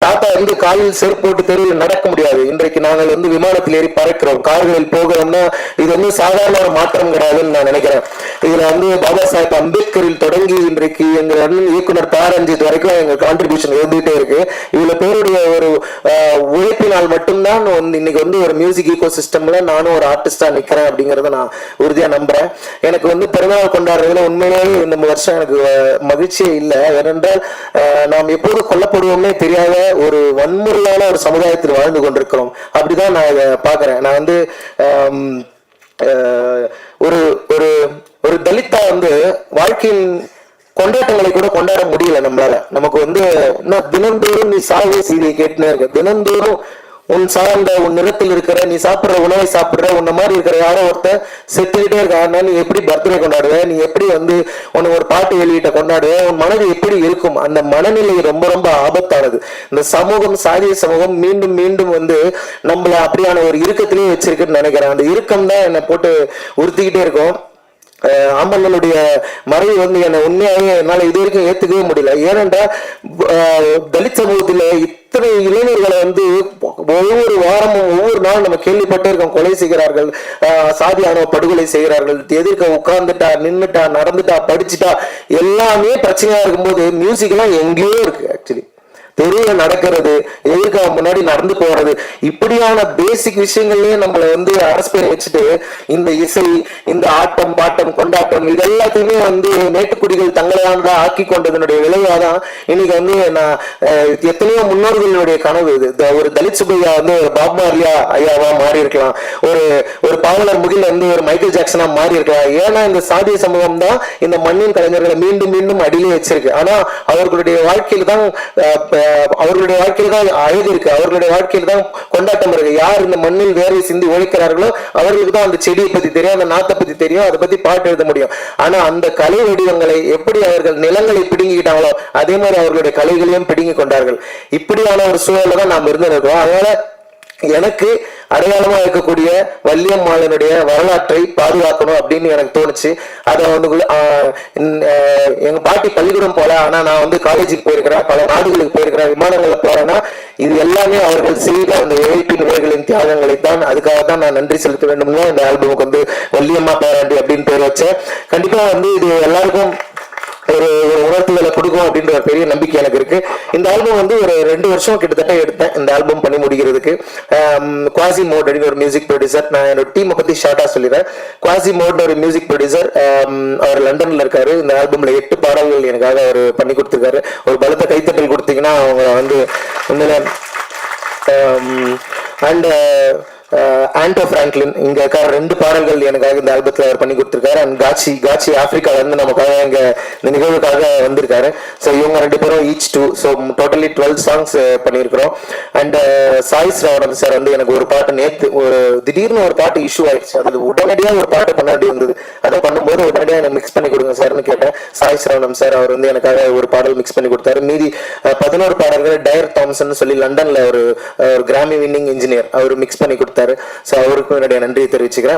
தாத்தா வந்து காலில் செருப்பு போட்டு தெருவில் நடக்க முடியாது. இன்றைக்கு நாங்கள் வந்து விமானத்தில் ஏறி பறக்கிறோம், கார்களில் போகிறோம்னா இது வந்து சாதாரண ஒரு மாற்றம் கிடையாதுன்னு நான் நினைக்கிறேன். இதுல வந்து பாபா சாஹேப் அம்பேத்கரில் தொடங்கி இன்றைக்கு எங்க அண்ணன் இயக்குனர் தாரஞ்சித் வரைக்கும் எங்க கான்ட்ரிபியூஷன் இருந்துகிட்டே இருக்கு. இவ்வளவு பேருடைய ஒரு உழைப்பினால் மட்டும்தான் வந்து இன்னைக்கு வந்து ஒரு மியூசிக் ஈகோ சிஸ்டம்ல நானும் ஒரு ஆர்டிஸ்டா நிக்கிறேன் அப்படிங்கறத நான் உறுதியா நம்புறேன். எனக்கு வந்து பிறந்தநாள் கொண்டாடுறதுல உண்மையிலேயே இந்த வருஷம் எனக்கு மகிழ்ச்சியே இல்லை. ஏனென்றால் நாம் எப்போது கொல்லப்படுவோம்னே தெரியாத ஒரு வன்முறையான ஒரு சமுதாயத்தில் வாழ்ந்து கொண்டிருக்கிறோம். அப்படிதான் நான் இதை பாக்குறேன். நான் வந்து ஒரு ஒரு ஒரு தலித்தா வந்து வாழ்க்கையின் கொண்டாட்டங்களை கூட கொண்டாட முடியல நம்மளால. நமக்கு வந்து தினந்தோறும் நீ சாவே செய்தியை கேட்டுனே இருக்க, தினந்தோறும் உன் சார்ந்த உன் நிறத்தில் இருக்கிற நீ சாப்பிடுற உணவை சாப்பிடுற உன்ன மாதிரி இருக்கிற யாரோ ஒருத்தர் செத்துக்கிட்டே இருக்க. நீ எப்படி பர்த்டே கொண்டாடுவ, நீ எப்படி வந்து உனக்கு ஒரு பாட்டு வெளியிட்ட கொண்டாடுவ, உன் மனது எப்படி இருக்கும்? அந்த மனநிலை ரொம்ப ரொம்ப ஆபத்தானது. இந்த சமூகம், சாதிய சமூகம் மீண்டும் மீண்டும் வந்து நம்மள அப்படியான ஒரு இறுக்கத்திலேயே வச்சிருக்குன்னு நினைக்கிறேன். அந்த இறுக்கம் தான் என்னை போட்டு உறுத்திக்கிட்டே இருக்கும். ஆம்பண்ணனுடைய மறைவு வந்து என்னை உண்மையாவே என்னால இது வரைக்கும் ஏத்துக்கவே முடியல. ஏனென்றால் தலித் சமூகத்துல இத்தனை இளைஞர்களை வந்து ஒவ்வொரு வாரமும் ஒவ்வொரு நாளும் நம்ம கேள்விப்பட்டே இருக்கோம். கொலை செய்கிறார்கள், சாதியானவ படுகொலை செய்கிறார்கள், எதிர்க்க உட்கார்ந்துட்டா, நின்றுட்டா, நடந்துட்டா, படிச்சுட்டா, எல்லாமே பிரச்சனையா இருக்கும்போது மியூசிக் எல்லாம் எங்கேயோ இருக்கு. ஆக்சுவலி தெருவில் நடக்கிறது, எதிர்க்க முன்னாடி நடந்து போறது, இப்படியான பேசிக் விஷயங்கள்லயே நம்மளை வந்து அரசு பேர் வச்சுட்டு இந்த இசை, இந்த ஆட்டம் பாட்டம் கொண்டாட்டம் இது எல்லாத்தையுமே வந்து மேட்டுக்குடிகள் தங்களையானதா ஆக்கி கொண்டதனுடைய விளைவாதான் இன்னைக்கு வந்து நான் எத்தனையோ முன்னோர்களுடைய கனவு இது. ஒரு தலித் சுப்பையா வந்து ஒரு பாப் மார்லியா ஐயாவா மாறி இருக்கலாம், ஒரு பாவலர் முகில் வந்து ஒரு மைக்கேல் ஜாக்சனா மாறி இருக்கலாம். ஏன்னா இந்த சாதிய சமூகம் தான் இந்த மண்ணின் கலைஞர்களை மீண்டும் மீண்டும் அடியிலே வச்சிருக்கு. ஆனா அவர்களுடைய வாழ்க்கையில் தான் அழகு இருக்கு, அவர்களுடைய வாழ்க்கையில் தான் கொண்டாட்டம் இருக்கு. யார் இந்த மண்ணில் வேர்வை சிந்தி உழைக்கிறார்களோ அவர்களுக்கு தான் அந்த செடியை பத்தி தெரியும், அந்த நாத்தை பத்தி தெரியும், அதை பத்தி பாட்டு எழுத முடியும். ஆனா அந்த கலை வடிவங்களை எப்படி அவர்கள் நிலங்களை பிடுங்கிக்கிட்டாங்களோ அதே மாதிரி அவர்களுடைய கலைகளையும் பிடுங்கி கொண்டார்கள். இப்படியான ஒரு சூழல தான் நாம் இருந்திருக்கோம். அதனால எனக்கு அடையாளமா இருக்கக்கூடிய வள்ளியம்மாளினுடைய வரலாற்றை பாதுகாக்கணும் அப்படின்னு எனக்கு தோணுச்சு. அதை வந்து எங்க பாட்டி பள்ளிக்கூடம் போல, ஆனா நான் வந்து காலேஜுக்கு போயிருக்கிறேன், பல நாடுகளுக்கு போயிருக்கிறேன், விமானங்கள்ல போறேன்னா இது எல்லாமே அவர்கள் செய்த அந்த ஏழ்பி நிலைகளின் தியாகங்களை தான். அதுக்காக தான் நான் நன்றி செலுத்த வேண்டும்னா இந்த ஆல்பமுக்கு வந்து வள்ளியம்மா பேராண்டி அப்படின்னு பேர் வச்சேன். கண்டிப்பா வந்து இது எல்லாருக்கும் ஒரு உணர்த்துதலை கொடுக்கும் அப்படின்ற ஒரு பெரிய நம்பிக்கை எனக்கு இருக்கு. இந்த ஆல்பம் வந்து ஒரு 2 வருஷம் கிட்டத்தட்ட எடுத்தேன் இந்த ஆல்பம் பண்ணி முடிக்கிறதுக்கு. குவாசி மோட் அப்படின்னு ஒரு மியூசிக் ப்ரொடியூசர், நான் என்னோட டீமை பத்தி ஷார்ட்டா சொல்லிடுறேன். குவாசி மோட் ஒரு மியூசிக் ப்ரொடியூசர், அவர் லண்டன்ல இருக்காரு. இந்த ஆல்பம்ல 8 பாடல்கள் எனக்காக அவர் பண்ணி கொடுத்துருக்காரு. ஒரு பலத்த கைத்தட்டல் கொடுத்தீங்கன்னா அவங்க வந்து அண்ட் ஆண்டோ பிராங்க்லின் இங்க 2 பாடல்கள் எனக்காக இந்த ஆல்பத்துல அவர் பண்ணி கொடுத்திருக்காரு. அண்ட் காட்சி ஆப்பிரிக்கால இருந்து நமக்காக இங்க இந்த நிகழ்வுக்காக வந்திருக்காரு. ஸோ இவங்க 2 பேரும் ஈச் 2, ஸோ டோட்டலி 12 சாங்ஸ் பண்ணியிருக்கிறோம். அண்ட் சாய் ஸ்ரவணன் சார் வந்து எனக்கு ஒரு பாட்டு நேற்று திடீர்னு ஒரு பாட்டு இஷ்யூ ஆயிடுச்சு. அது உடனடியாக ஒரு பாட்டு பண்ண வேண்டி வந்தது. அதை பண்ணும்போது உடனடியாக எனக்கு மிக்ஸ் பண்ணி கொடுங்க சார்னு கேட்டேன். சாய் ஸ்ரவணன் சார் அவர் வந்து எனக்காக ஒரு பாடல் மிக்ஸ் பண்ணி கொடுத்தாரு. மீதி 11 பாடல்கள் டயர் தாம்சன் சொல்லி லண்டன்ல ஒரு கிராமி வின்னிங் இன்ஜினியர் அவர் மிக்ஸ் பண்ணி கொடுத்தாரு. ஸோ அவருக்கும் என்னுடைய நன்றியை தெரிவிச்சுக்கிறேன்.